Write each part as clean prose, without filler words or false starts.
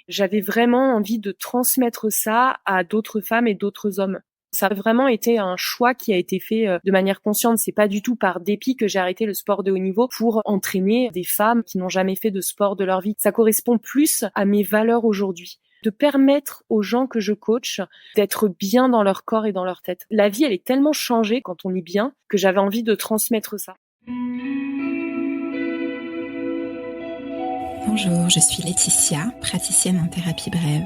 J'avais vraiment envie de transmettre ça à d'autres femmes et d'autres hommes. Ça a vraiment été un choix qui a été fait de manière consciente. C'est pas du tout par dépit que j'ai arrêté le sport de haut niveau pour entraîner des femmes qui n'ont jamais fait de sport de leur vie. Ça correspond plus à mes valeurs aujourd'hui. De permettre aux gens que je coach d'être bien dans leur corps et dans leur tête. La vie, elle est tellement changée quand on est bien que j'avais envie de transmettre ça. Bonjour, je suis Laetitia, praticienne en thérapie brève.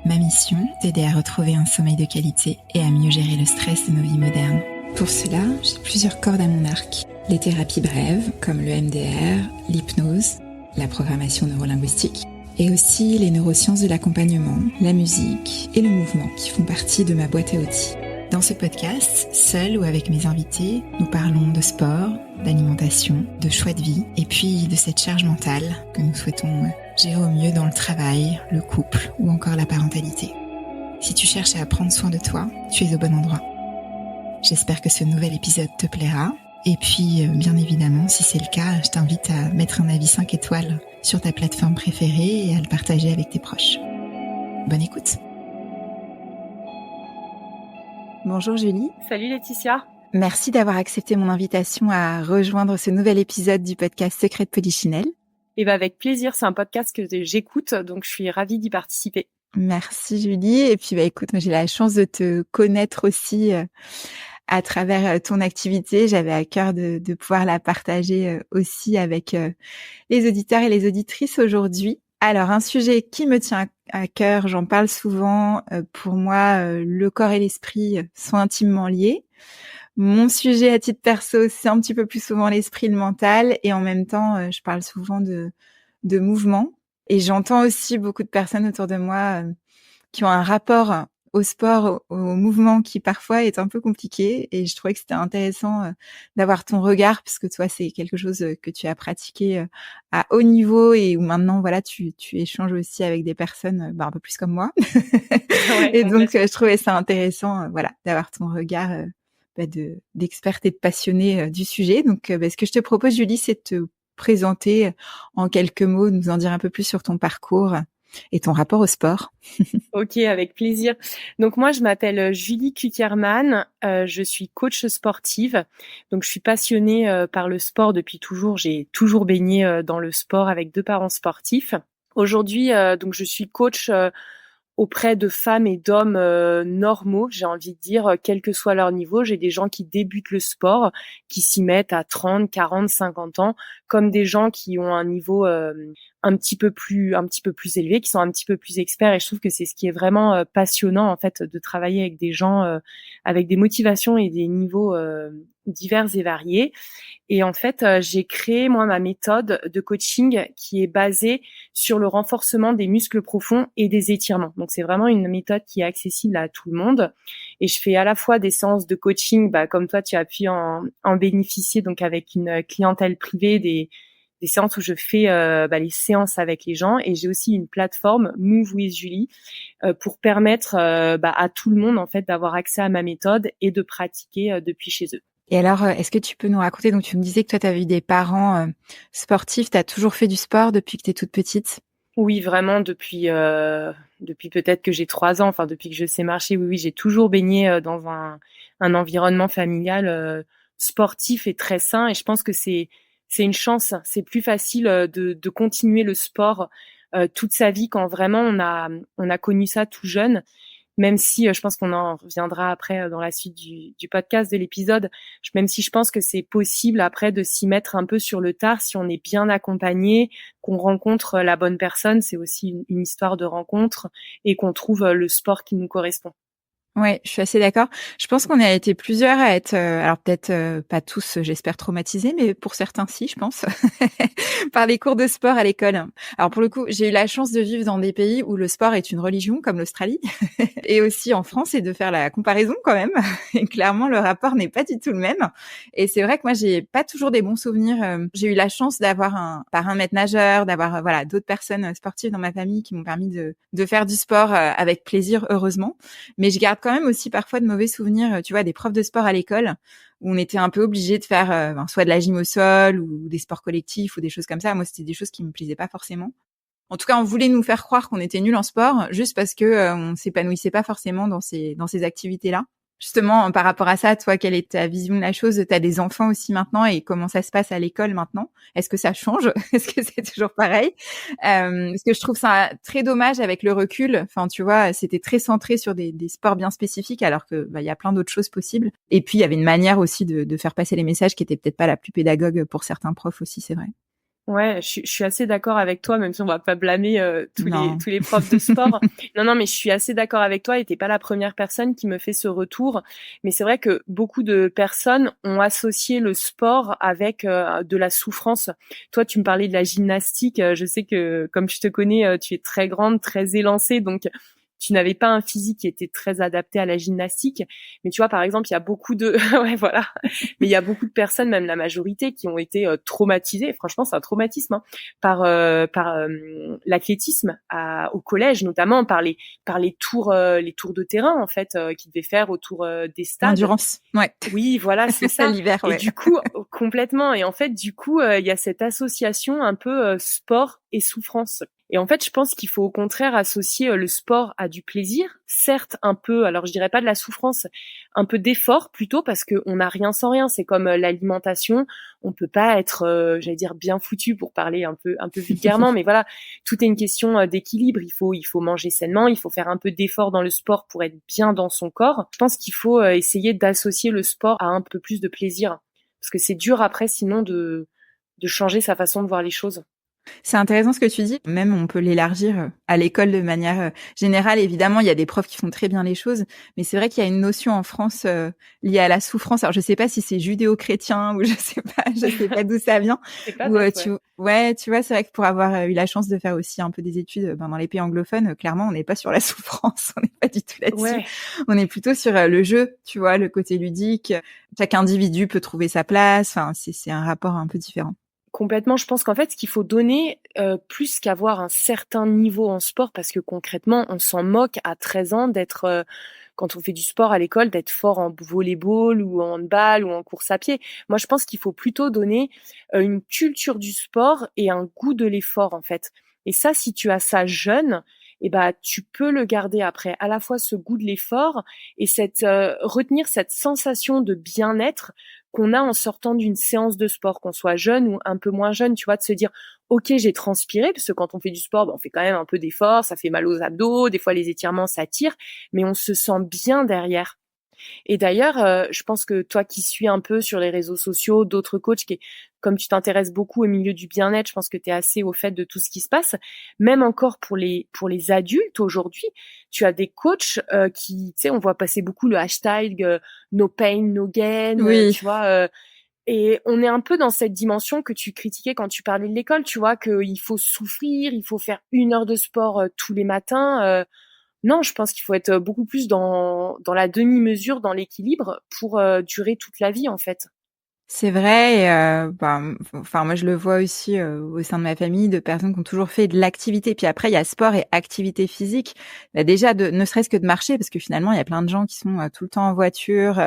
Ma mission, t'aider à retrouver un sommeil de qualité et à mieux gérer le stress de nos vies modernes. Pour cela, j'ai plusieurs cordes à mon arc. Les thérapies brèves, comme le MDR, l'hypnose, la programmation neurolinguistique, et aussi les neurosciences de l'accompagnement, la musique et le mouvement qui font partie de ma boîte à outils. Dans ce podcast, seul ou avec mes invités, nous parlons de sport, d'alimentation, de choix de vie et puis de cette charge mentale que nous souhaitons gérer au mieux dans le travail, le couple ou encore la parentalité. Si tu cherches à prendre soin de toi, tu es au bon endroit. J'espère que ce nouvel épisode te plaira. Et puis, bien évidemment, si c'est le cas, je t'invite à mettre un avis 5 étoiles sur ta plateforme préférée et à le partager avec tes proches. Bonne écoute. Bonjour Julie. Salut Laetitia. Merci d'avoir accepté mon invitation à rejoindre ce nouvel épisode du podcast Secret de Polichinelle. Et avec plaisir, c'est un podcast que j'écoute, donc je suis ravie d'y participer. Merci Julie. Et puis écoute, moi j'ai la chance de te connaître aussi à travers ton activité. J'avais à cœur de pouvoir la partager aussi avec les auditeurs et les auditrices aujourd'hui. Alors, un sujet qui me tient à cœur, j'en parle souvent, pour moi, le corps et l'esprit sont intimement liés. Mon sujet à titre perso, c'est un petit peu plus souvent l'esprit, le mental, et en même temps, je parle souvent de mouvement. Et j'entends aussi beaucoup de personnes autour de moi qui ont un rapport au sport, au mouvement qui parfois est un peu compliqué, et je trouvais que c'était intéressant d'avoir ton regard, parce que toi c'est quelque chose que tu as pratiqué à haut niveau et où maintenant voilà tu échanges aussi avec des personnes un peu plus comme moi. Ouais, Et donc je trouvais ça intéressant voilà d'avoir ton regard d'experte et de passionnée du sujet. Donc ce que je te propose Julie, c'est de te présenter en quelques mots, de nous en dire un peu plus sur ton parcours et ton rapport au sport. Ok, avec plaisir. Donc moi, je m'appelle Julie Kuckerman, je suis coach sportive. Donc je suis passionnée par le sport depuis toujours. J'ai toujours baigné dans le sport avec 2 parents sportifs. Aujourd'hui, donc je suis coach auprès de femmes et d'hommes normaux, j'ai envie de dire, quel que soit leur niveau. J'ai des gens qui débutent le sport, qui s'y mettent à 30, 40, 50 ans, comme des gens qui ont un niveau un petit peu plus élevé, qui sont un petit peu plus experts. Et je trouve que c'est ce qui est vraiment passionnant en fait, de travailler avec des gens avec des motivations et des niveaux divers et variés. Et en fait, j'ai créé moi ma méthode de coaching qui est basée sur le renforcement des muscles profonds et des étirements. Donc c'est vraiment une méthode qui est accessible à tout le monde. Et je fais à la fois des séances de coaching, comme toi tu as pu en bénéficier, donc avec une clientèle privée, des séances où je fais les séances avec les gens, et j'ai aussi une plateforme Move with Julie pour permettre à tout le monde en fait d'avoir accès à ma méthode et de pratiquer depuis chez eux. Et alors, est-ce que tu peux nous raconter, donc tu me disais que toi, tu avais eu des parents sportifs, tu as toujours fait du sport depuis que tu es toute petite? Oui, vraiment depuis peut-être que j'ai 3 ans, enfin depuis que je sais marcher, oui, j'ai toujours baigné dans un environnement familial sportif et très sain, et je pense que c'est une chance. C'est plus facile de continuer le sport toute sa vie quand vraiment on a connu ça tout jeune. Même si je pense qu'on en reviendra après dans la suite du podcast, de l'épisode, même si je pense que c'est possible après de s'y mettre un peu sur le tard si on est bien accompagné, qu'on rencontre la bonne personne, c'est aussi une histoire de rencontre, et qu'on trouve le sport qui nous correspond. Ouais, je suis assez d'accord. Je pense qu'on a été plusieurs à être, alors peut-être pas tous, j'espère traumatisés, mais pour certains si, je pense, par les cours de sport à l'école. Alors pour le coup, j'ai eu la chance de vivre dans des pays où le sport est une religion, comme l'Australie, et aussi en France, et de faire la comparaison quand même. Et clairement, le rapport n'est pas du tout le même. Et c'est vrai que moi, j'ai pas toujours des bons souvenirs. J'ai eu la chance d'avoir un parrain maître nageur, d'avoir voilà d'autres personnes sportives dans ma famille qui m'ont permis de faire du sport avec plaisir, heureusement. Mais je garde quand même aussi parfois de mauvais souvenirs, tu vois, des profs de sport à l'école où on était un peu obligé de faire soit de la gym au sol ou des sports collectifs ou des choses comme ça. Moi, c'était des choses qui me plaisaient pas forcément. En tout cas, on voulait nous faire croire qu'on était nuls en sport juste parce que on s'épanouissait pas forcément dans ces activités-là. Justement, par rapport à ça, toi, quelle est ta vision de la chose? Tu as des enfants aussi maintenant et comment ça se passe à l'école maintenant? Est-ce que ça change? Est-ce que c'est toujours pareil? Parce que je trouve ça très dommage avec le recul. Enfin, tu vois, c'était très centré sur des sports bien spécifiques alors que il y a plein d'autres choses possibles. Et puis, il y avait une manière aussi de faire passer les messages qui était peut-être pas la plus pédagogue pour certains profs aussi, c'est vrai. Ouais, je suis assez d'accord avec toi, même si on va pas blâmer Non. tous les profs de sport. Non, mais je suis assez d'accord avec toi et t'es pas la première personne qui me fait ce retour. Mais c'est vrai que beaucoup de personnes ont associé le sport avec de la souffrance. Toi, tu me parlais de la gymnastique. Je sais que comme je te connais, tu es très grande, très élancée, donc tu n'avais pas un physique qui était très adapté à la gymnastique. Mais tu vois, par exemple, il y a beaucoup de, ouais, voilà. Mais il y a beaucoup de personnes, même la majorité, qui ont été traumatisées. Franchement, c'est un traumatisme, hein, par l'athlétisme au collège, notamment les tours de terrain en fait qu'ils devaient faire autour des stades. L'endurance. Ouais. Oui, voilà, c'est ça. L'hiver, Et ouais. du coup, complètement. Et en fait, du coup, il y a cette association un peu sport et souffrance. Et en fait, je pense qu'il faut au contraire associer le sport à du plaisir, certes un peu, alors je dirais pas de la souffrance, un peu d'effort plutôt, parce que on n'a rien sans rien. C'est comme l'alimentation, on peut pas être, j'allais dire bien foutu pour parler un peu vulgairement, mais voilà, tout est une question d'équilibre. Il faut manger sainement, il faut faire un peu d'effort dans le sport pour être bien dans son corps. Je pense qu'il faut essayer d'associer le sport à un peu plus de plaisir, parce que c'est dur après sinon de changer sa façon de voir les choses. C'est intéressant ce que tu dis. Même, on peut l'élargir à l'école de manière générale. Évidemment, il y a des profs qui font très bien les choses, mais c'est vrai qu'il y a une notion en France liée à la souffrance. Alors, je sais pas si c'est judéo-chrétien ou je sais pas d'où ça vient. C'est pas Ou bête, ouais. tu vois, c'est vrai que pour avoir eu la chance de faire aussi un peu des études dans les pays anglophones, clairement, on n'est pas sur la souffrance, on n'est pas du tout là-dessus. Ouais. On est plutôt sur le jeu, tu vois, le côté ludique. Chaque individu peut trouver sa place. Enfin, c'est un rapport un peu différent. Complètement, je pense qu'en fait, ce qu'il faut donner, plus qu'avoir un certain niveau en sport, parce que concrètement, on s'en moque à 13 ans d'être, quand on fait du sport à l'école, d'être fort en volleyball ou en handball ou en course à pied. Moi, je pense qu'il faut plutôt donner une culture du sport et un goût de l'effort, en fait. Et ça, si tu as ça jeune, eh ben, tu peux le garder après, à la fois ce goût de l'effort et retenir cette sensation de bien-être qu'on a en sortant d'une séance de sport, qu'on soit jeune ou un peu moins jeune, tu vois, de se dire, OK, j'ai transpiré, parce que quand on fait du sport, on fait quand même un peu d'effort, ça fait mal aux abdos, des fois les étirements, ça tire, mais on se sent bien derrière. Et d'ailleurs, je pense que toi qui suis un peu sur les réseaux sociaux, d'autres coachs comme tu t'intéresses beaucoup au milieu du bien-être, je pense que tu es assez au fait de tout ce qui se passe. Même encore pour les adultes aujourd'hui, tu as des coachs qui, tu sais, on voit passer beaucoup le hashtag no pain, no gain, Oui. tu vois. Et on est un peu dans cette dimension que tu critiquais quand tu parlais de l'école, tu vois, qu'il faut souffrir, il faut faire 1 heure de sport tous les matins. Non, je pense qu'il faut être beaucoup plus dans la demi-mesure, dans l'équilibre pour durer toute la vie en fait. C'est vrai, et enfin moi je le vois aussi au sein de ma famille, de personnes qui ont toujours fait de l'activité. Puis après il y a sport et activité physique. Bah, déjà ne serait-ce que de marcher, parce que finalement il y a plein de gens qui sont tout le temps en voiture,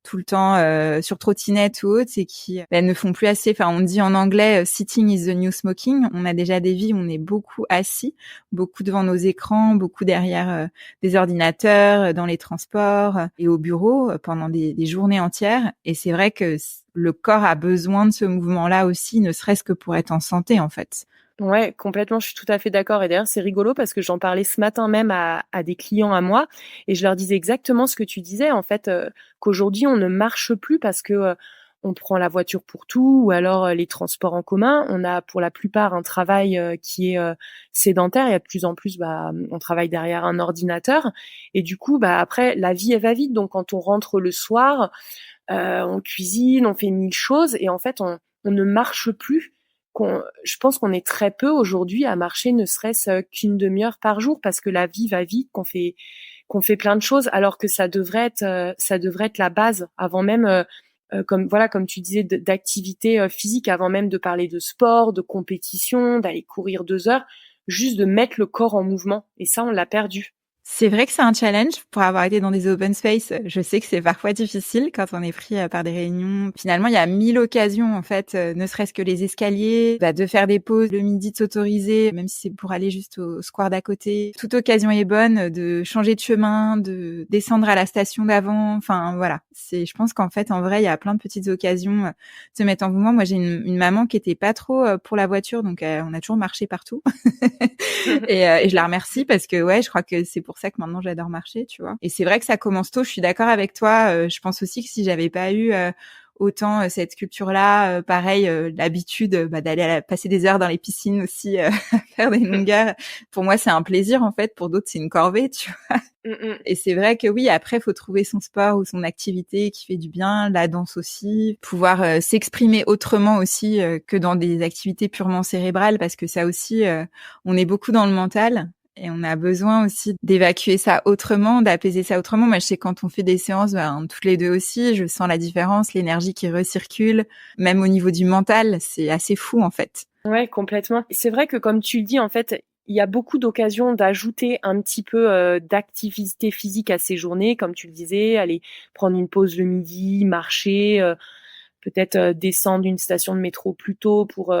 tout le temps sur trottinette ou autre, et qui ne font plus assez. Enfin on dit en anglais sitting is the new smoking. On a déjà des vies où on est beaucoup assis, beaucoup devant nos écrans, beaucoup derrière des ordinateurs, dans les transports et au bureau pendant des journées entières. Et c'est vrai que le corps a besoin de ce mouvement-là aussi, ne serait-ce que pour être en santé, en fait. Ouais, complètement, je suis tout à fait d'accord. Et d'ailleurs, c'est rigolo parce que j'en parlais ce matin même à des clients à moi et je leur disais exactement ce que tu disais, en fait, qu'aujourd'hui, on ne marche plus parce que on prend la voiture pour tout ou alors les transports en commun. On a pour la plupart un travail qui est sédentaire et de plus en plus, bah, on travaille derrière un ordinateur. Et du coup, bah, après, la vie, elle va vite. Donc, quand on rentre le soir, on cuisine, on fait 1000 choses et en fait, on ne marche plus. Je pense qu'on est très peu aujourd'hui à marcher, ne serait-ce qu'une demi-heure par jour, parce que la vie va vite, qu'on fait plein de choses, alors que ça devrait être la base avant même, comme tu disais, d'activité physique, avant même de parler de sport, de compétition, d'aller courir 2 heures, juste de mettre le corps en mouvement. Et ça, on l'a perdu. C'est vrai que c'est un challenge pour avoir été dans des open space. Je sais que c'est parfois difficile quand on est pris par des réunions. Finalement, il y a 1000 occasions, en fait, ne serait-ce que les escaliers, de faire des pauses le midi, de s'autoriser, même si c'est pour aller juste au square d'à côté. Toute occasion est bonne de changer de chemin, de descendre à la station d'avant. Enfin, voilà. Je pense qu'en fait, en vrai, il y a plein de petites occasions de se mettre en mouvement. Moi, j'ai une maman qui était pas trop pour la voiture, donc on a toujours marché partout. Et je la remercie parce que ouais, je crois que c'est pour ça que maintenant j'adore marcher, tu vois. Et c'est vrai que ça commence tôt. Je suis d'accord avec toi. Je pense aussi que si j'avais pas eu autant cette culture-là, pareil, l'habitude d'aller passer des heures dans les piscines aussi, faire des longueurs. Pour moi, c'est un plaisir en fait. Pour d'autres, c'est une corvée, tu vois. Et c'est vrai que oui, après, faut trouver son sport ou son activité qui fait du bien, la danse aussi, pouvoir s'exprimer autrement aussi que dans des activités purement cérébrales, parce que ça aussi, on est beaucoup dans le mental. Et on a besoin aussi d'évacuer ça autrement, d'apaiser ça autrement. Moi, je sais quand on fait des séances, toutes les deux aussi, je sens la différence, l'énergie qui recircule, même au niveau du mental, c'est assez fou en fait. Ouais, complètement. C'est vrai que comme tu le dis, en fait, il y a beaucoup d'occasions d'ajouter un petit peu d'activité physique à ces journées, comme tu le disais, aller prendre une pause le midi, marcher, peut-être descendre une station de métro plus tôt pour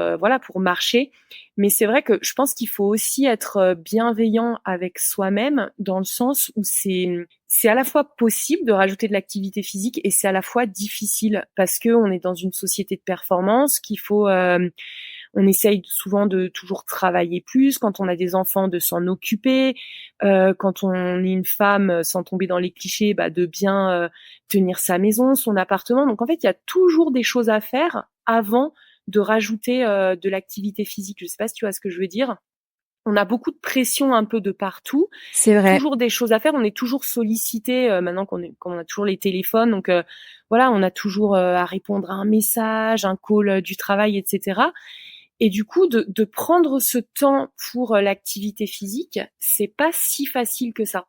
pour marcher. Mais c'est vrai que je pense qu'il faut aussi être bienveillant avec soi-même dans le sens où c'est à la fois possible de rajouter de l'activité physique et c'est à la fois difficile parce que on est dans une société de performance qu'il faut on essaye souvent de toujours travailler plus, quand on a des enfants de s'en occuper, quand on est une femme, sans tomber dans les clichés, de bien tenir sa maison, son appartement. Donc en fait, il y a toujours des choses à faire avant de rajouter de l'activité physique. Je sais pas si tu vois ce que je veux dire. On a beaucoup de pression un peu de partout. C'est vrai. Toujours des choses à faire. On est toujours sollicité maintenant qu'on a toujours les téléphones. Donc voilà, on a toujours à répondre à un message, un call du travail, etc. Et du coup, de prendre ce temps pour l'activité physique, c'est pas si facile que ça.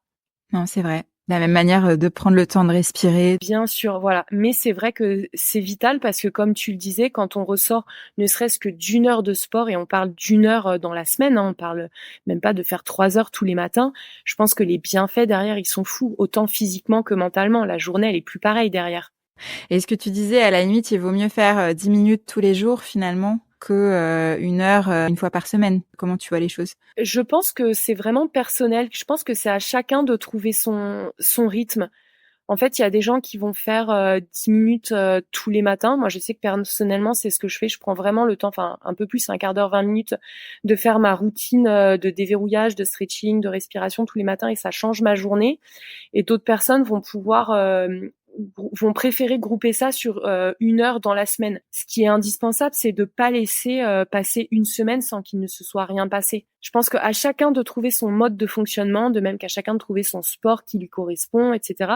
Non, c'est vrai. De la même manière de prendre le temps de respirer. Bien sûr, voilà. Mais c'est vrai que c'est vital parce que comme tu le disais, quand on ressort ne serait-ce que d'une heure de sport, et on parle d'une heure dans la semaine, on parle même pas de faire 3 heures tous les matins, je pense que les bienfaits derrière, ils sont fous, autant physiquement que mentalement. La journée, elle est plus pareille derrière. Et ce que tu disais, à la limite, il vaut mieux faire 10 minutes tous les jours finalement que une heure une fois par semaine. Comment tu vois les choses? Je pense que c'est vraiment personnel. Je pense que c'est à chacun de trouver son rythme. En fait, il y a des gens qui vont faire 10 minutes tous les matins. Moi, je sais que personnellement, c'est ce que je fais. Je prends vraiment le temps, enfin un peu plus, un quart d'heure, 20 minutes, de faire ma routine de déverrouillage, de stretching, de respiration tous les matins et ça change ma journée. Et d'autres personnes vont préférer grouper ça sur une heure dans la semaine. Ce qui est indispensable, c'est de pas laisser passer une semaine sans qu'il ne se soit rien passé. Je pense qu'à chacun de trouver son mode de fonctionnement, de même qu'à chacun de trouver son sport qui lui correspond, etc.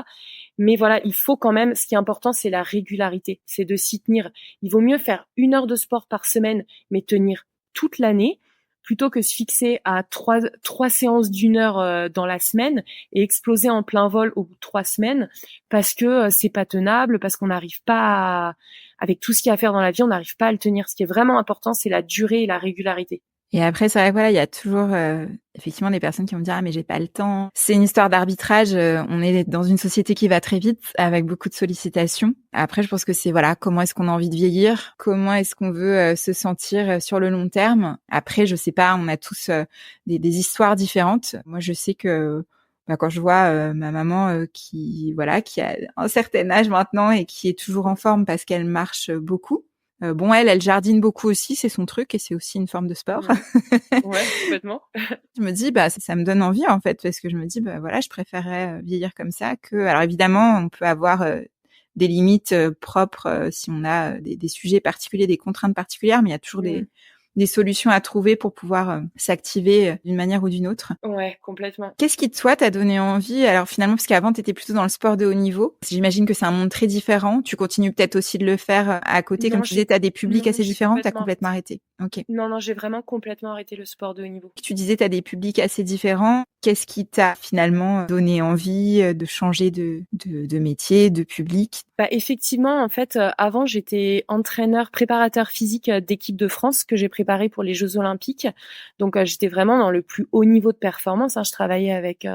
Mais voilà, il faut quand même, ce qui est important, c'est la régularité, c'est de s'y tenir. Il vaut mieux faire 1 heure de sport par semaine, mais tenir toute l'année, plutôt que se fixer à trois séances d'une heure dans la semaine et exploser en plein vol au bout de 3 semaines parce que c'est pas tenable, parce qu'on n'arrive pas avec tout ce qu'il y a à faire dans la vie, on n'arrive pas à le tenir. Ce qui est vraiment important, c'est la durée et la régularité. Et après, c'est vrai que voilà, il y a toujours effectivement des personnes qui vont me dire ah mais j'ai pas le temps. C'est une histoire d'arbitrage. On est dans une société qui va très vite avec beaucoup de sollicitations. Après, je pense que c'est voilà comment est-ce qu'on a envie de vieillir, comment est-ce qu'on veut se sentir sur le long terme. Après, je sais pas, on a tous des histoires différentes. Moi, je sais que quand je vois ma maman qui a un certain âge maintenant et qui est toujours en forme parce qu'elle marche beaucoup. Bon, elle jardine beaucoup aussi, c'est son truc et c'est aussi une forme de sport. Ouais, complètement. Je me dis, ça me donne envie en fait, parce que je me dis, voilà, je préférerais vieillir comme ça que. Alors évidemment, on peut avoir des limites propres si on a des sujets particuliers, des contraintes particulières, mais il y a toujours des solutions à trouver pour pouvoir s'activer d'une manière ou d'une autre. Ouais, complètement. Qu'est-ce qui, toi, t'a donné envie? Alors finalement, parce qu'avant, t'étais plutôt dans le sport de haut niveau. J'imagine que c'est un monde très différent. Tu continues peut-être aussi de le faire à côté. Non, Comme tu disais, t'as des publics assez différents. T'as complètement complètement arrêté. Ok. Non, j'ai vraiment complètement arrêté le sport de haut niveau. Tu disais, t'as des publics assez différents. Qu'est-ce qui t'a finalement donné envie de changer de métier, de public? Effectivement, en fait, avant, j'étais entraîneur, préparateur physique d'équipe de France que j'ai préparé pour les Jeux Olympiques. Donc, j'étais vraiment dans le plus haut niveau de performance. Je travaillais avec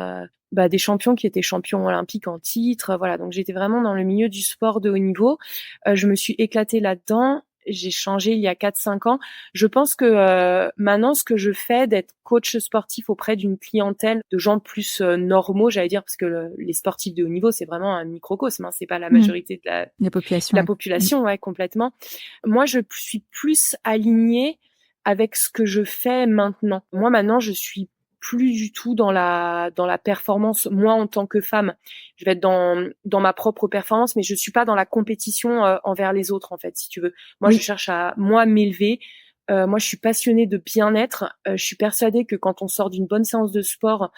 des champions qui étaient champions olympiques en titre, voilà. Donc j'étais vraiment dans le milieu du sport de haut niveau. Je me suis éclatée là-dedans. J'ai changé il y a 4-5 ans. Je pense que maintenant, ce que je fais d'être coach sportif auprès d'une clientèle de gens plus normaux, j'allais dire, parce que les sportifs de haut niveau, c'est vraiment un microcosme, hein, c'est pas la majorité de la population. La population, ouais, complètement. Moi, je suis plus alignée avec ce que je fais maintenant. Moi, maintenant, je suis plus du tout dans la performance. Moi, en tant que femme, je vais être dans ma propre performance, mais je suis pas dans la compétition envers les autres, en fait, si tu veux. Moi, je cherche à moi m'élever. Moi, je suis passionnée de bien-être. Je suis persuadée que quand on sort d'une bonne séance de sport,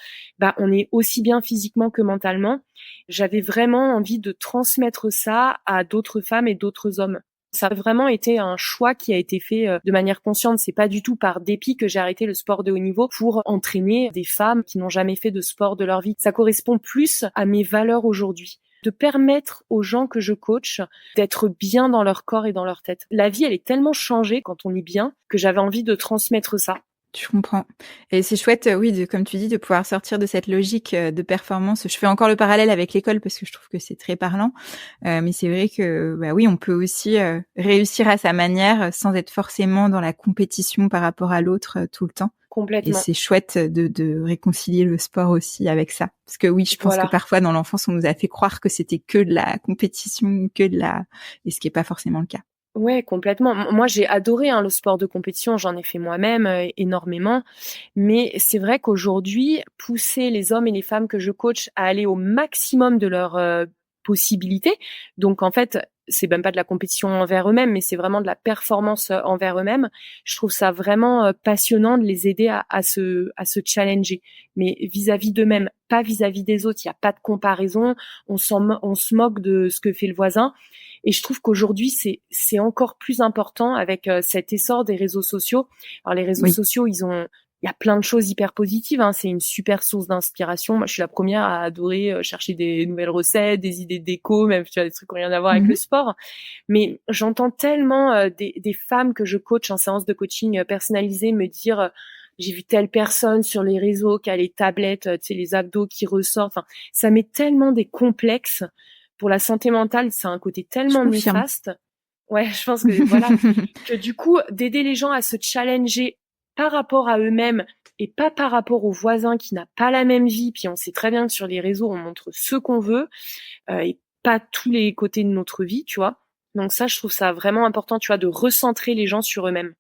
on est aussi bien physiquement que mentalement. J'avais vraiment envie de transmettre ça à d'autres femmes et d'autres hommes. Ça a vraiment été un choix qui a été fait de manière consciente. C'est pas du tout par dépit que j'ai arrêté le sport de haut niveau pour entraîner des femmes qui n'ont jamais fait de sport de leur vie. Ça correspond plus à mes valeurs aujourd'hui. De permettre aux gens que je coach d'être bien dans leur corps et dans leur tête. La vie, elle est tellement changée quand on est bien que j'avais envie de transmettre ça. Je comprends. Et c'est chouette, oui, comme tu dis, de pouvoir sortir de cette logique de performance. Je fais encore le parallèle avec l'école parce que je trouve que c'est très parlant. Mais c'est vrai que, oui, on peut aussi réussir à sa manière sans être forcément dans la compétition par rapport à l'autre tout le temps. Complètement. Et c'est chouette de réconcilier le sport aussi avec ça. Parce que oui, je pense que parfois dans l'enfance, on nous a fait croire que c'était que de la compétition, et ce qui est pas forcément le cas. Ouais, complètement. Moi, j'ai adoré le sport de compétition. J'en ai fait moi-même énormément. Mais c'est vrai qu'aujourd'hui, pousser les hommes et les femmes que je coach à aller au maximum de leurs possibilités. Donc, en fait, c'est même pas de la compétition envers eux-mêmes, mais c'est vraiment de la performance envers eux-mêmes. Je trouve ça vraiment passionnant de les aider à se challenger. Mais vis-à-vis d'eux-mêmes, pas vis-à-vis des autres. Il n'y a pas de comparaison. On se moque de ce que fait le voisin. Et je trouve qu'aujourd'hui, c'est encore plus important avec cet essor des réseaux sociaux. Alors, les réseaux sociaux, il y a plein de choses hyper positives, hein. C'est une super source d'inspiration. Moi, je suis la première à adorer chercher des nouvelles recettes, des idées de déco, même tu vois, des trucs qui n'ont rien à voir avec le sport. Mais j'entends tellement des femmes que je coach en séance de coaching personnalisée me dire j'ai vu telle personne sur les réseaux qui a les tablettes, tu sais, les abdos qui ressortent. Enfin, ça met tellement des complexes. Pour la santé mentale, c'est un côté tellement néfaste. Ouais, je pense que voilà, que du coup, d'aider les gens à se challenger par rapport à eux-mêmes et pas par rapport aux voisins qui n'a pas la même vie. Puis on sait très bien que sur les réseaux, on montre ce qu'on veut et pas tous les côtés de notre vie, tu vois. Donc ça, je trouve ça vraiment important, tu vois, de recentrer les gens sur eux-mêmes.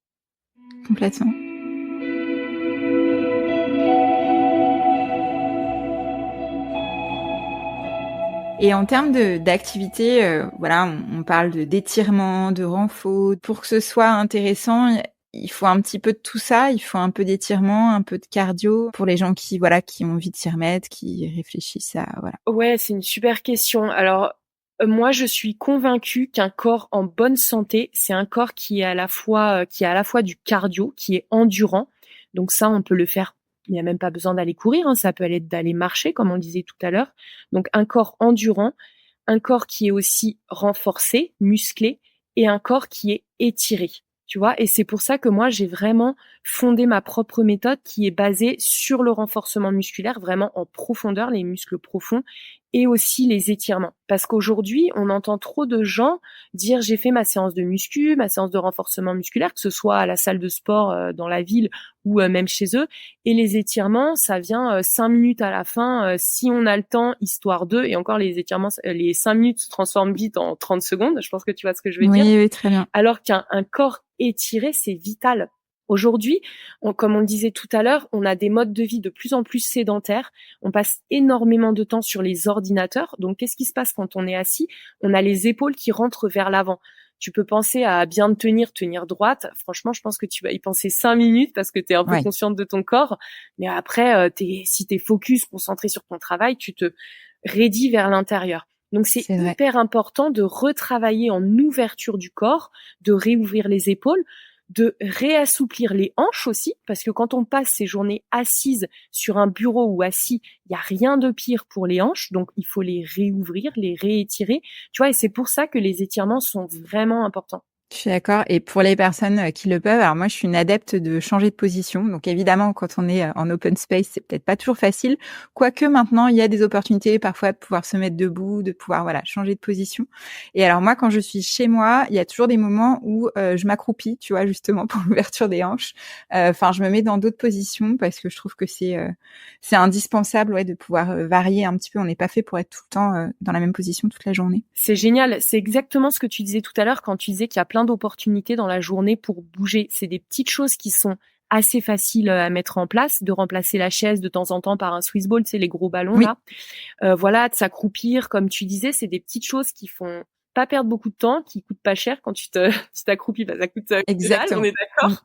Complètement. Et en termes d'activité, voilà, on parle d'étirement, de renfort. Pour que ce soit intéressant, il faut un petit peu de tout ça. Il faut un peu d'étirement, un peu de cardio pour les gens qui ont envie de s'y remettre, qui réfléchissent à voilà. Ouais, c'est une super question. Alors moi, je suis convaincue qu'un corps en bonne santé, c'est un corps qui est à la fois du cardio, qui est endurant. Donc ça, on peut le faire. Il n'y a même pas besoin d'aller courir, hein. Ça peut aller d'aller marcher, comme on le disait tout à l'heure. Donc un corps endurant, un corps qui est aussi renforcé, musclé, et un corps qui est étiré. Tu vois, et c'est pour ça que moi, j'ai vraiment fondé ma propre méthode qui est basée sur le renforcement musculaire, vraiment en profondeur, les muscles profonds, et aussi les étirements. Parce qu'aujourd'hui, on entend trop de gens dire j'ai fait ma séance de muscu, ma séance de renforcement musculaire, que ce soit à la salle de sport dans la ville ou même chez eux. Et les étirements, ça vient 5 minutes à la fin, si on a le temps, histoire d'eux. Et encore, les étirements, les 5 minutes se transforment vite en 30 secondes. Je pense que tu vois ce que je veux dire. Oui, très bien. Alors qu'un corps étiré, c'est vital. Aujourd'hui, comme on le disait tout à l'heure, on a des modes de vie de plus en plus sédentaires. On passe énormément de temps sur les ordinateurs. Donc, qu'est-ce qui se passe quand on est assis? On a les épaules qui rentrent vers l'avant. Tu peux penser à bien tenir droite. Franchement, je pense que tu vas y penser 5 minutes parce que tu es un peu consciente de ton corps. Mais après, si tu es focus, concentré sur ton travail, tu te raidis vers l'intérieur. Donc, c'est hyper important de retravailler en ouverture du corps, de réouvrir les épaules, de réassouplir les hanches aussi, parce que quand on passe ces journées assises sur un bureau ou assis, il y a rien de pire pour les hanches, donc il faut les réouvrir, les réétirer, tu vois, et c'est pour ça que les étirements sont vraiment importants. Je suis d'accord. Et pour les personnes qui le peuvent, alors moi, je suis une adepte de changer de position. Donc évidemment, quand on est en open space, c'est peut-être pas toujours facile. Quoique maintenant, il y a des opportunités parfois de pouvoir se mettre debout, de pouvoir changer de position. Et alors moi, quand je suis chez moi, il y a toujours des moments où je m'accroupis, tu vois, justement pour l'ouverture des hanches. Enfin, je me mets dans d'autres positions parce que je trouve que c'est indispensable, de pouvoir varier un petit peu. On n'est pas fait pour être tout le temps dans la même position toute la journée. C'est génial. C'est exactement ce que tu disais tout à l'heure quand tu disais qu'il y a plein d'opportunités dans la journée pour bouger. C'est des petites choses qui sont assez faciles à mettre en place, de remplacer la chaise de temps en temps par un Swiss ball, tu sais, les gros ballons Oui. là. Voilà, de s'accroupir, comme tu disais, c'est des petites choses qui font pas perdre beaucoup de temps, qui coûtent pas cher quand tu t'accroupis, bah, ça coûte que dalle, Exactement. on est d'accord.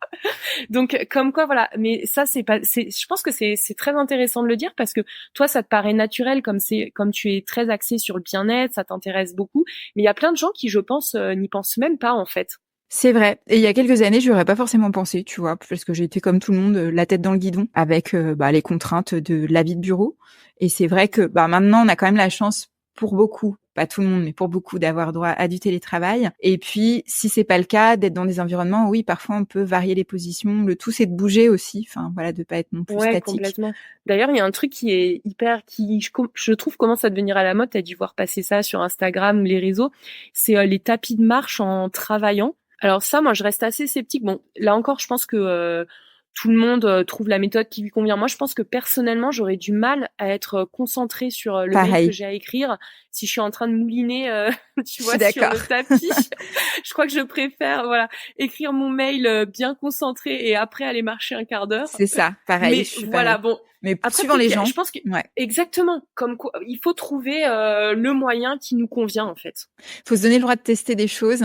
Donc, comme quoi, voilà. Mais ça, je pense que c'est très intéressant de le dire parce que toi, ça te paraît naturel comme tu es très axé sur le bien-être, ça t'intéresse beaucoup. Mais il y a plein de gens qui, je pense, n'y pensent même pas, en fait. C'est vrai. Et il y a quelques années, je n'aurais pas forcément pensé, tu vois, parce que j'étais comme tout le monde, la tête dans le guidon, avec les contraintes de la vie de bureau. Et c'est vrai que maintenant, on a quand même la chance pour beaucoup, pas tout le monde, mais pour beaucoup, d'avoir droit à du télétravail. Et puis, si c'est pas le cas, d'être dans des environnements où, oui, parfois on peut varier les positions. Le tout, c'est de bouger aussi. Enfin, voilà, de pas être non plus statique. Complètement. D'ailleurs, il y a un truc qui est je trouve commence à devenir à la mode. T'as dû voir passer ça sur Instagram ou les réseaux. C'est les tapis de marche en travaillant. Alors ça, moi, je reste assez sceptique. Bon, là encore, je pense que tout le monde trouve la méthode qui lui convient. Moi, je pense que personnellement, j'aurais du mal à être concentrée sur le mail que j'ai à écrire si je suis en train de mouliner, tu vois, sur le tapis. Je crois que je préfère, écrire mon mail bien concentré et après aller marcher un quart d'heure. C'est ça, pareil. Mais voilà, bon. Mais après, suivant les gens, je pense que exactement, comme quoi, il faut trouver le moyen qui nous convient en fait. Faut se donner le droit de tester des choses,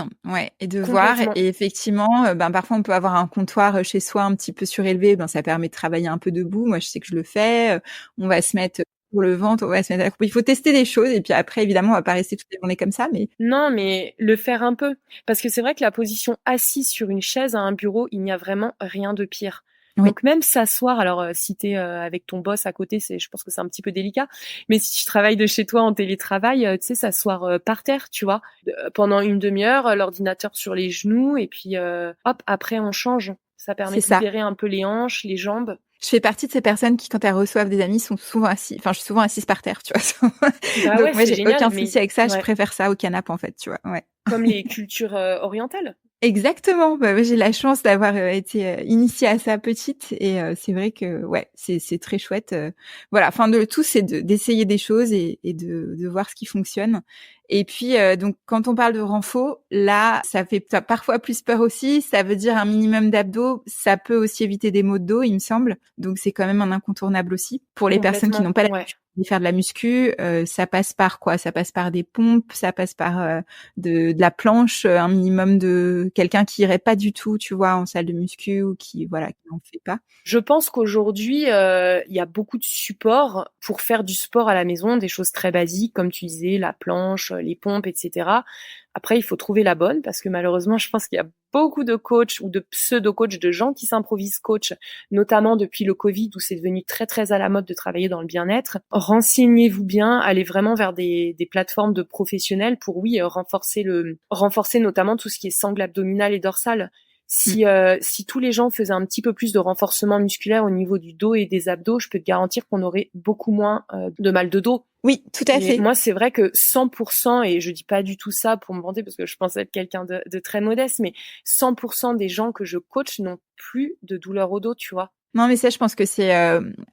et de voir. Et effectivement, parfois on peut avoir un comptoir chez soi un petit peu surélevé, ça permet de travailler un peu debout. Moi, je sais que je le fais. On va se mettre pour le ventre, on va se mettre à la croupe. Il faut tester des choses et puis après, évidemment, on va pas rester toutes les journées comme ça, mais non, mais le faire un peu, parce que c'est vrai que la position assise sur une chaise à un bureau, il n'y a vraiment rien de pire. Oui. Donc même s'asseoir, alors si t'es avec ton boss à côté, je pense que c'est un petit peu délicat. Mais si tu travailles de chez toi en télétravail, tu sais, s'asseoir par terre, tu vois, pendant une demi-heure, l'ordinateur sur les genoux, et puis hop, après on change. Ça permet de libérer un peu les hanches, les jambes. Je fais partie de ces personnes qui, quand elles reçoivent des amis, sont souvent assis. Enfin, je suis souvent assise par terre, tu vois. Donc moi, j'ai aucun souci avec ça. Je préfère ça au canapé, en fait, tu vois. Ouais. Comme les cultures orientales. Exactement. J'ai la chance d'avoir été initiée à ça petite et c'est vrai que c'est très chouette. Voilà. Enfin, le tout, c'est d'essayer des choses et de voir ce qui fonctionne. Et puis donc quand on parle de renfort, là, ça fait parfois plus peur aussi. Ça veut dire un minimum d'abdos. Ça peut aussi éviter des maux de dos, il me semble. Donc c'est quand même un incontournable aussi pour les personnes qui n'ont pas l'habitude de faire de la muscu. Ça passe par quoi? Ça passe par des pompes, ça passe par de la planche, un minimum de quelqu'un qui irait pas du tout, tu vois, en salle de muscu ou qui n'en fait pas. Je pense qu'aujourd'hui, il y a beaucoup de supports pour faire du sport à la maison, des choses très basiques, comme tu disais, la planche, les pompes, etc. Après, il faut trouver la bonne parce que malheureusement, je pense qu'il y a beaucoup de coachs ou de pseudo-coachs, de gens qui s'improvisent coach, notamment depuis le Covid où c'est devenu très très à la mode de travailler dans le bien-être. Renseignez-vous bien, allez vraiment vers des plateformes de professionnels pour renforcer notamment tout ce qui est sangle abdominale et dorsale. Si tous les gens faisaient un petit peu plus de renforcement musculaire au niveau du dos et des abdos, je peux te garantir qu'on aurait beaucoup moins de mal de dos. Oui, tout à fait. Moi, c'est vrai que 100%, et je dis pas du tout ça pour me vanter parce que je pense être quelqu'un de très modeste, mais 100% des gens que je coach n'ont plus de douleur au dos, tu vois. Non, mais ça, je pense que c'est...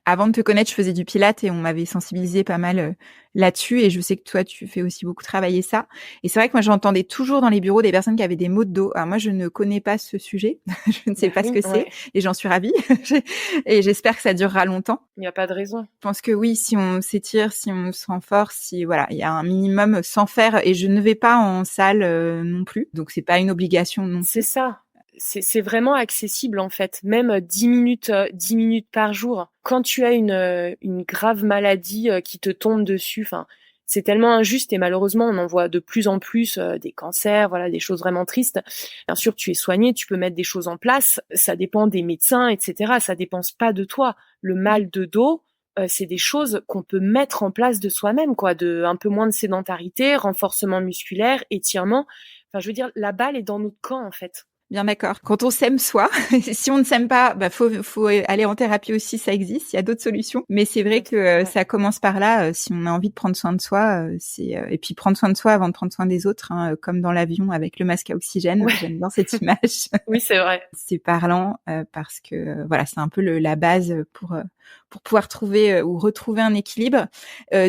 avant de te connaître, je faisais du pilates et on m'avait sensibilisé pas mal là-dessus. Et je sais que toi, tu fais aussi beaucoup travailler ça. Et c'est vrai que moi, j'entendais toujours dans les bureaux des personnes qui avaient des maux de dos. Alors moi, je ne connais pas ce sujet. Je ne sais pas ce que c'est. Et j'en suis ravie. Et j'espère que ça durera longtemps. Il n'y a pas de raison. Je pense que oui, si on s'étire, si on se renforce, il y a un minimum sans faire. Et je ne vais pas en salle non plus. Donc, c'est pas une obligation non plus. C'est ça. C'est vraiment accessible en fait, même 10 minutes par jour. Quand tu as une grave maladie qui te tombe dessus, enfin, c'est tellement injuste et malheureusement on en voit de plus en plus des cancers, voilà, des choses vraiment tristes. Bien sûr, tu es soigné, tu peux mettre des choses en place, ça dépend des médecins, etc. Ça dépend pas de toi. Le mal de dos, c'est des choses qu'on peut mettre en place de soi-même, quoi, de un peu moins de sédentarité, renforcement musculaire, étirement. Enfin, je veux dire, la balle est dans notre camp, en fait. Bien d'accord. Quand on s'aime soi, si on ne s'aime pas, faut aller en thérapie aussi, ça existe. Il y a d'autres solutions, mais c'est vrai que ça commence par là. Si on a envie de prendre soin de soi, et puis prendre soin de soi avant de prendre soin des autres, hein, comme dans l'avion avec le masque à oxygène. Ouais. J'aime bien cette image. Oui, c'est vrai. C'est parlant parce que voilà, c'est un peu la base pour pouvoir trouver ou retrouver un équilibre.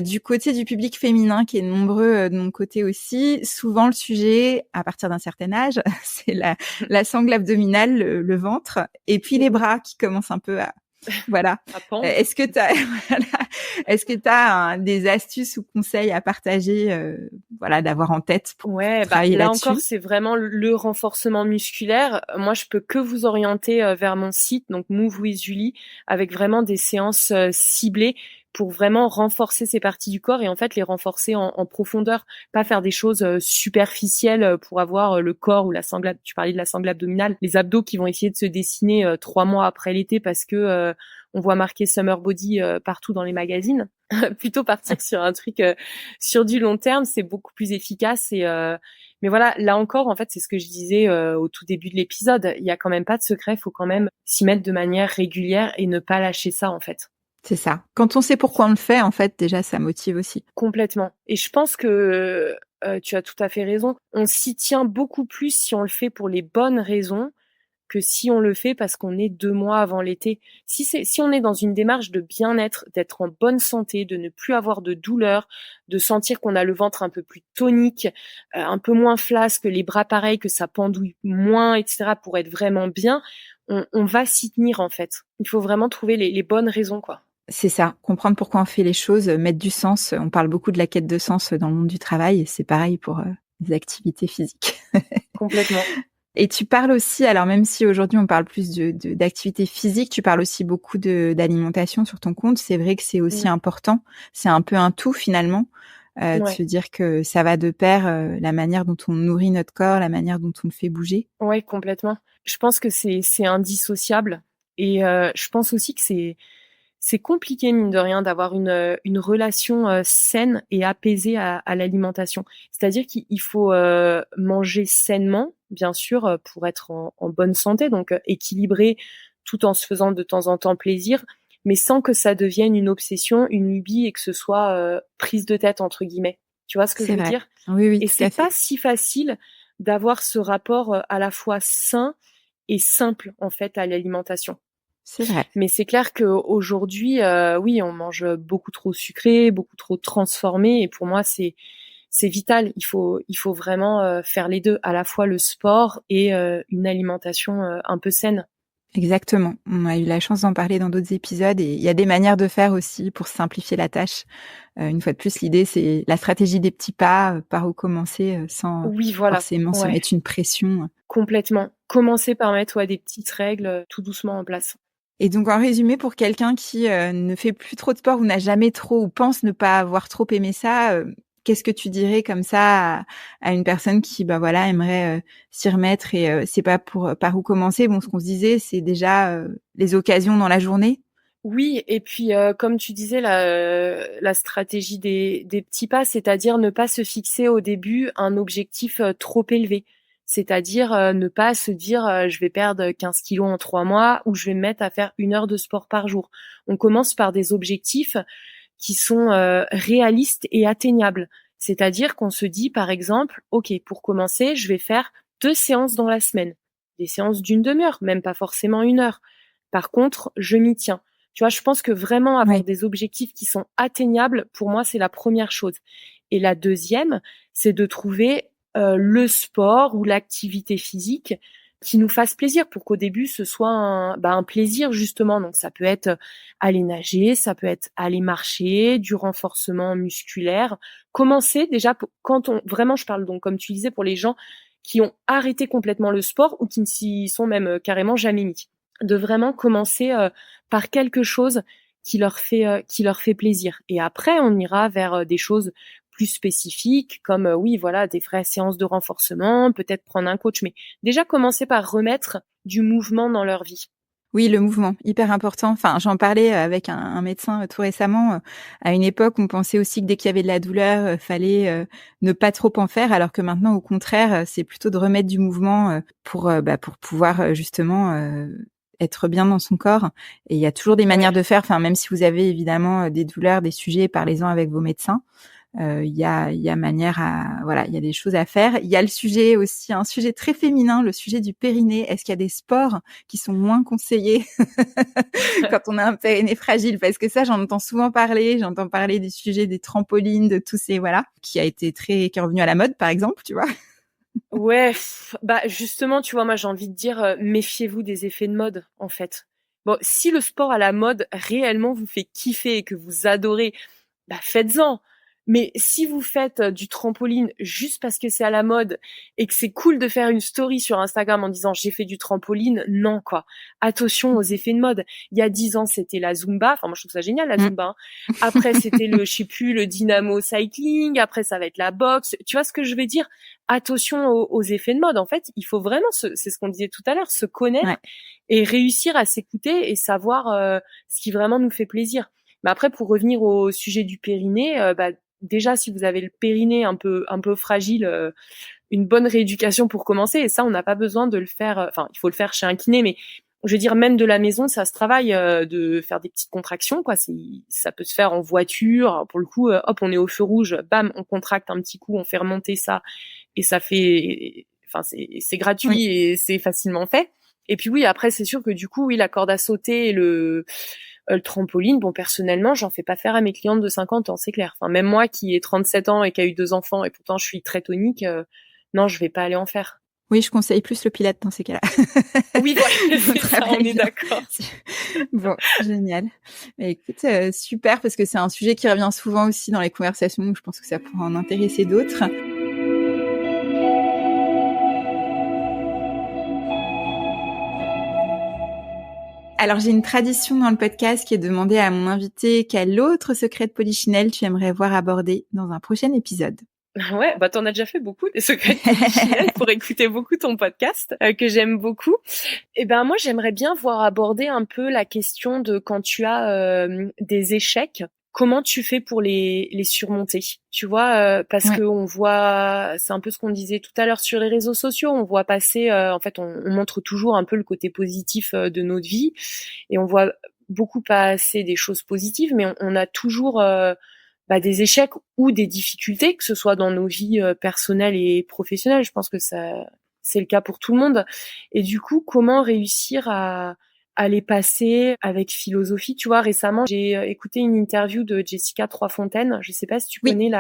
Du côté du public féminin qui est nombreux de mon côté aussi, souvent le sujet à partir d'un certain âge, c'est la sangle abdominale, le ventre et puis les bras qui commencent un peu à voilà. Est-ce que t'as des astuces ou conseils à partager, voilà, d'avoir en tête pour travailler là là-dessus? encore, c'est vraiment le renforcement musculaire. Moi, je peux que vous orienter vers mon site, donc Move with Julie, avec vraiment des séances ciblées pour vraiment renforcer ces parties du corps et en fait les renforcer en profondeur, pas faire des choses superficielles pour avoir le corps ou la sangle. Tu parlais de la sangle abdominale, les abdos qui vont essayer de se dessiner 3 mois après l'été parce que on voit marqué Summer Body partout dans les magazines. Plutôt partir sur un truc sur du long terme, c'est beaucoup plus efficace mais voilà, là encore en fait, c'est ce que je disais au tout début de l'épisode, il y a quand même pas de secret, faut quand même s'y mettre de manière régulière et ne pas lâcher ça en fait. C'est ça. Quand on sait pourquoi on le fait, en fait, déjà, ça motive aussi. Complètement. Et je pense que tu as tout à fait raison. On s'y tient beaucoup plus si on le fait pour les bonnes raisons que si on le fait parce qu'on est 2 mois avant l'été. Si on est dans une démarche de bien-être, d'être en bonne santé, de ne plus avoir de douleur, de sentir qu'on a le ventre un peu plus tonique, un peu moins flasque, les bras pareils, que ça pendouille moins, etc. pour être vraiment bien, on va s'y tenir en fait. Il faut vraiment trouver les bonnes raisons, quoi. C'est ça, comprendre pourquoi on fait les choses, mettre du sens. On parle beaucoup de la quête de sens dans le monde du travail, et c'est pareil pour les activités physiques. Complètement. Et tu parles aussi, alors même si aujourd'hui on parle plus d'activité physique, tu parles aussi beaucoup d'alimentation sur ton compte. C'est vrai que c'est aussi important. C'est un peu un tout finalement, de se dire que ça va de pair, la manière dont on nourrit notre corps, la manière dont on le fait bouger. Ouais, complètement. Je pense que c'est indissociable et je pense aussi que c'est compliqué, mine de rien, d'avoir une relation saine et apaisée à l'alimentation. C'est-à-dire qu'il faut manger sainement, bien sûr, pour être en bonne santé, donc équilibré, tout en se faisant de temps en temps plaisir, mais sans que ça devienne une obsession, une lubie et que ce soit prise de tête, entre guillemets. Tu vois ce que je veux dire? Oui, Et c'est pas si facile d'avoir ce rapport à la fois sain et simple, en fait, à l'alimentation. C'est vrai. Mais c'est clair qu'aujourd'hui, oui, on mange beaucoup trop sucré, beaucoup trop transformé, et pour moi, c'est vital. Il faut vraiment faire les deux, à la fois le sport et une alimentation un peu saine. Exactement. On a eu la chance d'en parler dans d'autres épisodes et il y a des manières de faire aussi pour simplifier la tâche. Une fois de plus, l'idée, c'est la stratégie des petits pas, par où commencer sans forcément se mettre une pression. Complètement. Commencer par mettre des petites règles tout doucement en place. Et donc, en résumé, pour quelqu'un qui ne fait plus trop de sport ou n'a jamais trop ou pense ne pas avoir trop aimé ça, qu'est-ce que tu dirais comme ça à une personne qui, aimerait s'y remettre et c'est pas par où commencer? Bon, ce qu'on se disait, c'est déjà les occasions dans la journée. Oui, et puis comme tu disais, la stratégie des petits pas, c'est-à-dire ne pas se fixer au début un objectif trop élevé. C'est-à-dire ne pas se dire je vais perdre 15 kilos en 3 mois ou je vais me mettre à faire 1 heure de sport par jour. On commence par des objectifs qui sont réalistes et atteignables. C'est-à-dire qu'on se dit par exemple, ok, pour commencer, je vais faire 2 séances dans la semaine. Des séances d'une demi-heure, même pas forcément 1 heure. Par contre, je m'y tiens. Tu vois, je pense que vraiment avoir des objectifs qui sont atteignables, pour moi, c'est la première chose. Et la deuxième, c'est de trouver le sport ou l'activité physique qui nous fasse plaisir pour qu'au début, ce soit un plaisir, justement. Donc, ça peut être aller nager, ça peut être aller marcher, du renforcement musculaire. Commencer déjà, vraiment, je parle donc, comme tu disais, pour les gens qui ont arrêté complètement le sport ou qui ne s'y sont même carrément jamais mis. De vraiment commencer par quelque chose qui leur fait plaisir. Et après, on ira vers des choses plus spécifiques, comme des vraies séances de renforcement, peut-être prendre un coach, mais déjà commencer par remettre du mouvement dans leur vie. Oui, le mouvement, hyper important. Enfin, j'en parlais avec un médecin tout récemment. À une époque, on pensait aussi que dès qu'il y avait de la douleur, fallait ne pas trop en faire, alors que maintenant, au contraire, c'est plutôt de remettre du mouvement pour pouvoir justement être bien dans son corps. Et il y a toujours des manières de faire. Enfin, même si vous avez évidemment des douleurs, des sujets, parlez-en avec vos médecins. Il y a manière à voilà, il y a des choses à faire. Il y a le sujet aussi, un sujet très féminin, le sujet du périnée. Est-ce qu'il y a des sports qui sont moins conseillés quand on a un périnée fragile? Parce que ça, j'en entends souvent parler. J'entends parler du sujet des trampolines, de tous ces voilà, qui est revenu à la mode, par exemple, tu vois. Ouais, bah justement, tu vois, moi j'ai envie de dire, méfiez-vous des effets de mode, en fait. Bon, si le sport à la mode réellement vous fait kiffer et que vous adorez, bah faites-en. Mais si vous faites du trampoline juste parce que c'est à la mode et que c'est cool de faire une story sur Instagram en disant j'ai fait du trampoline, non quoi. Attention aux effets de mode. Il y a 10 ans, c'était la Zumba. Enfin, moi je trouve ça génial la Zumba, hein. Après, c'était je sais plus, le dynamo cycling. Après, ça va être la boxe. Tu vois ce que je vais dire? Attention aux effets de mode. En fait, il faut vraiment c'est ce qu'on disait tout à l'heure, se connaître Ouais. et réussir à s'écouter et savoir ce qui vraiment nous fait plaisir. Mais après, pour revenir au sujet du périnée, bah déjà si vous avez le périnée un peu fragile, une bonne rééducation pour commencer. Et ça, on n'a pas besoin de le faire. Enfin, il faut le faire chez un kiné, mais je veux dire même de la maison, ça se travaille de faire des petites contractions, quoi. Ça peut se faire en voiture. Alors, pour le coup, hop, on est au feu rouge, bam, on contracte un petit coup, on fait remonter ça et ça fait. Enfin, c'est gratuit Oui. et c'est facilement fait. Et puis oui, après, c'est sûr que du coup, oui, la corde à sauter et le trampoline, bon, personnellement, j'en fais pas faire à mes clientes de 50 ans, c'est clair. Enfin, même moi qui ai 37 ans et qui a eu 2 enfants et pourtant je suis très tonique, non, je vais pas aller en faire. Oui, je conseille plus le pilates dans ces cas-là. Oui, voilà, On c'est ça, on travaille est bien. d'accord. Bon, génial. Mais écoute, super parce que c'est un sujet qui revient souvent aussi dans les conversations, donc je pense que ça pourra en intéresser d'autres. Alors, j'ai une tradition dans le podcast qui est de demander à mon invité quel autre secret de Polichinelle tu aimerais voir abordé dans un prochain épisode. Ouais, bah t'en as déjà fait beaucoup des secrets de Polichinelle pour écouter beaucoup ton podcast que j'aime beaucoup. Et ben moi j'aimerais bien voir aborder un peu la question de quand tu as des échecs, comment tu fais pour les surmonter? Tu vois, parce Ouais, que on voit, c'est un peu ce qu'on disait tout à l'heure sur les réseaux sociaux, on voit passer, en fait on montre toujours un peu le côté positif de notre vie et on voit beaucoup passer des choses positives, mais on a toujours des échecs ou des difficultés, que ce soit dans nos vies personnelles et professionnelles. Je pense que ça, c'est le cas pour tout le monde. Et du coup, comment réussir à les passer avec philosophie? Tu vois, récemment, j'ai écouté une interview de Jessica Troisfontaine. Je sais pas si tu oui. connais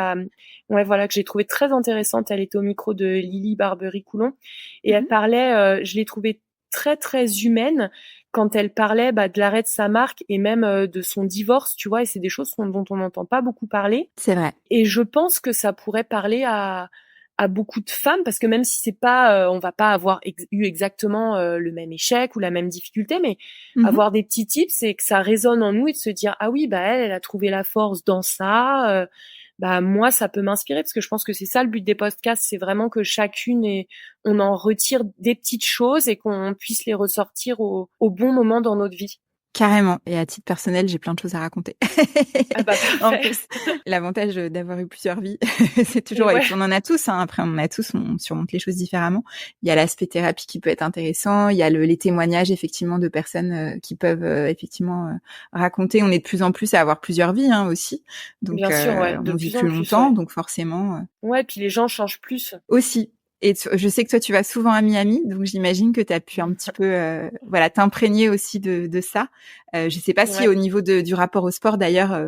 ouais, voilà, que j'ai trouvé très intéressante. Elle était au micro de Lily Barbery-Coulon et elle Mhm. parlait, je l'ai trouvée très, très humaine quand elle parlait de l'arrêt de sa marque et même de son divorce, tu vois, et c'est des choses dont on n'entend pas beaucoup parler. C'est vrai. Et je pense que ça pourrait parler à beaucoup de femmes, parce que même si c'est pas, on va pas avoir eu exactement le même échec ou la même difficulté, mais Mhm. avoir des petits tips et que ça résonne en nous et de se dire ah oui bah elle a trouvé la force dans ça, bah moi ça peut m'inspirer parce que je pense que c'est ça le but des podcasts, c'est vraiment que chacune on en retire des petites choses et qu'on puisse les ressortir au bon moment dans notre vie. Carrément. Et à titre personnel, j'ai plein de choses à raconter. Ah bah En parfait. plus, l'avantage d'avoir eu plusieurs vies, c'est Et toujours, et ouais. puis on en a tous, hein, après on en a tous, on surmonte les choses différemment. Il y a l'aspect thérapie qui peut être intéressant, il y a les témoignages effectivement de personnes qui peuvent effectivement raconter. On est de plus en plus à avoir plusieurs vies hein, aussi, donc Bien sûr, ouais, de on vit plus en plus plus, longtemps, ouais. donc forcément Ouais, puis les gens changent plus. aussi. Et je sais que toi, tu vas souvent à Miami, donc j'imagine que tu as pu un petit peu, voilà, t'imprégner aussi de ça. Je sais pas si Ouais. au niveau du rapport au sport, d'ailleurs,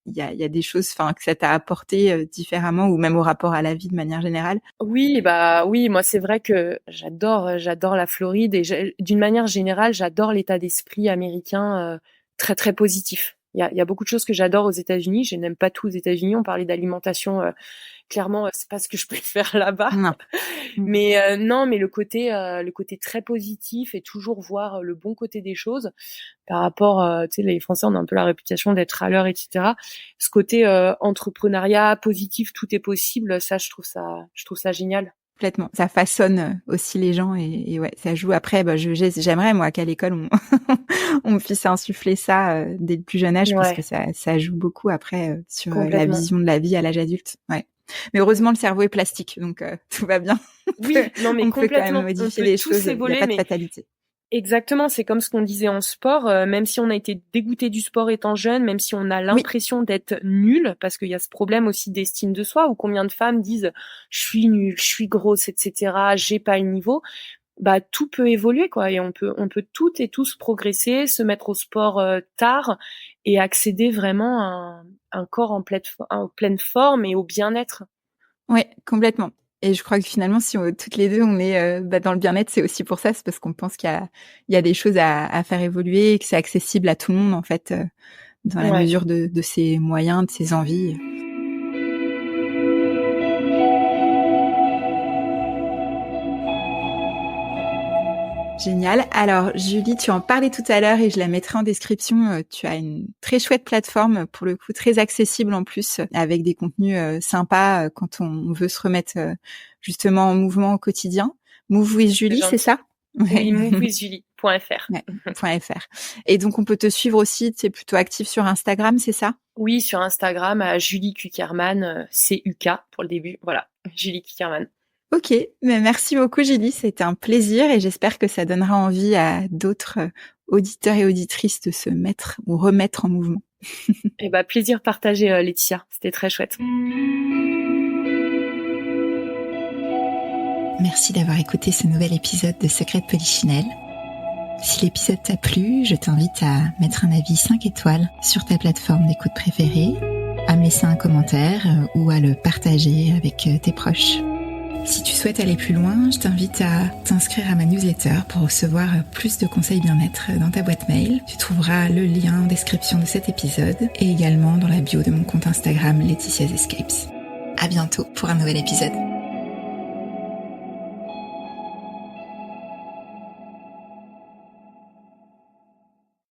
il y a des choses, enfin, que ça t'a apporté différemment, ou même au rapport à la vie de manière générale. Oui, bah oui, moi c'est vrai que j'adore la Floride et d'une manière générale, j'adore l'état d'esprit américain très très positif. Il y a beaucoup de choses que j'adore aux États-Unis. Je n'aime pas tout aux États-Unis. On parlait d'alimentation, clairement, c'est pas ce que je préfère là-bas. Non. Mm. Mais non, mais le côté très positif et toujours voir le bon côté des choses par rapport, tu sais, les Français on a un peu la réputation d'être à l'heure, etc. Ce côté entrepreneuriat positif, tout est possible, ça je trouve ça génial. Complètement. Ça façonne aussi les gens et ouais, ça joue. Après, j'aimerais moi qu'à l'école on me puisse insuffler ça dès le plus jeune âge parce que ça joue beaucoup après sur la vision de la vie à l'âge adulte. Ouais. Mais heureusement le cerveau est plastique, donc tout va bien. Oui, non mais on complètement. peut quand même modifier les choses. Il n'y a pas de fatalité. Exactement, c'est comme ce qu'on disait en sport, même si on a été dégoûté du sport étant jeune, même si on a l'impression d'être nul, parce qu'il y a ce problème aussi d'estime de soi, où combien de femmes disent « je suis nulle, je suis grosse, etc., j'ai pas le niveau », bah tout peut évoluer quoi, et on peut toutes et tous progresser, se mettre au sport tard et accéder vraiment à un corps en pleine forme et au bien-être. Ouais, complètement. Et je crois que finalement, si toutes les deux on est dans le bien-être, c'est aussi pour ça, c'est parce qu'on pense qu'il y a des choses à faire évoluer et que c'est accessible à tout le monde en fait, dans la mesure de ses moyens, de ses envies. Génial. Alors, Julie, tu en parlais tout à l'heure et je la mettrai en description. Tu as une très chouette plateforme, pour le coup, très accessible en plus, avec des contenus sympas quand on veut se remettre justement en mouvement au quotidien. Move with Julie, c'est ça? Oui, movewithjulie.fr. Ouais, .fr. Et donc, on peut te suivre aussi, tu es plutôt active sur Instagram, c'est ça? Oui, sur Instagram, à Julie Kuckerman, CUK pour le début. Voilà, Julie Kuckerman. Ok, mais merci beaucoup Julie, c'était un plaisir et j'espère que ça donnera envie à d'autres auditeurs et auditrices de se mettre ou remettre en mouvement. Et plaisir partagé Laetitia, c'était très chouette. Merci d'avoir écouté ce nouvel épisode de Secrets de Polichinelle. Si l'épisode t'a plu, je t'invite à mettre un avis 5 étoiles sur ta plateforme d'écoute préférée, à me laisser un commentaire ou à le partager avec tes proches. Si tu souhaites aller plus loin, je t'invite à t'inscrire à ma newsletter pour recevoir plus de conseils bien-être dans ta boîte mail. Tu trouveras le lien en description de cet épisode et également dans la bio de mon compte Instagram Laetitia's Escapes. À bientôt pour un nouvel épisode.